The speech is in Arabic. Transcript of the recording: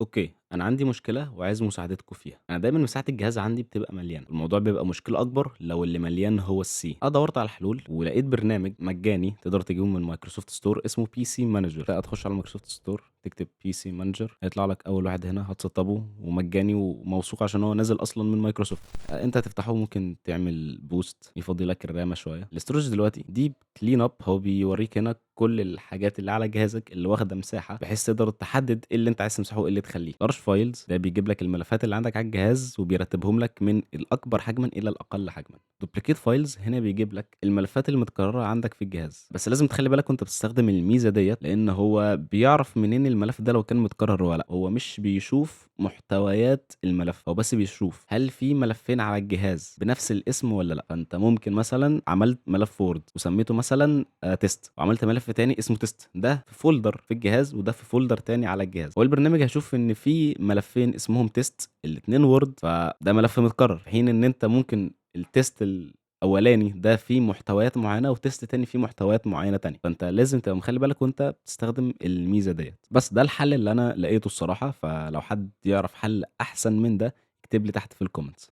أوكي، أنا عندي مشكلة وعايز مساعدتكم فيها. أنا دايمًا مساحة الجهاز عندي بتبقى مليانة، الموضوع بيبقى مشكلة أكبر لو اللي مليان هو الC. أنا دَوَّرت على حلول ولقيت برنامج مجاني تقدر تجيبه من مايكروسوفت ستور اسمه PC Manager. تخش على مايكروسوفت ستور تكتب PC Manager هيطلع لك أول واحد هنا هتسطبه ومجاني وموثوق عشان هو نازل أصلًا من مايكروسوفت. أنت هتفتحه ممكن تعمل boost يفضّي لك الرامة شوية. الstorage دلوقتي deep cleanup هو بيوريك هنا كل الحاجات اللي على جهازك اللي واخدة مساحة، بحيث تقدر تحدد إيه اللي أنت عايز تمسحه وإيه اللي تخلّيه. large files ده بيجيب لك الملفات اللي عندك على الجهاز وبيرتبهم لك من الأكبر حجمًا إلى الأقل حجمًا. duplicate files هنا بيجيب لك الملفات المتكررة عندك في الجهاز، بس لازم تخلّي بالك وأنت بتستخدم الميزة ديّة، لإن هو بيعرف منين الملف ده لو كان متكرر والّا لأ. هو مش بيشوف محتويات الملف، هو بس بيشوف هل في ملفين على الجهاز بنفس الاسم والّا لأ. فأنت ممكن مثلًا عملت ملف Word وسميته مثلًا test وعملت ملف تاني اسمه test، ده في folder في الجهاز وده في folder تاني على الجهاز. هو البرنامج هيشوف إن في ملفين اسمهم test الاتنين Word، فده ملف متكرر، في حين إن أنت ممكن الtest الأولاني ده فيه محتويات معينة وtest تاني فيه محتويات معينة تانية، فأنت لازم تبقى مخلّي بالك وأنت بتستخدم الميزة ديّة. بس ده الحل اللي أنا لقيته الصراحة، فلو حد يعرف حل أحسن من ده يكتب لي تحت في الcomments.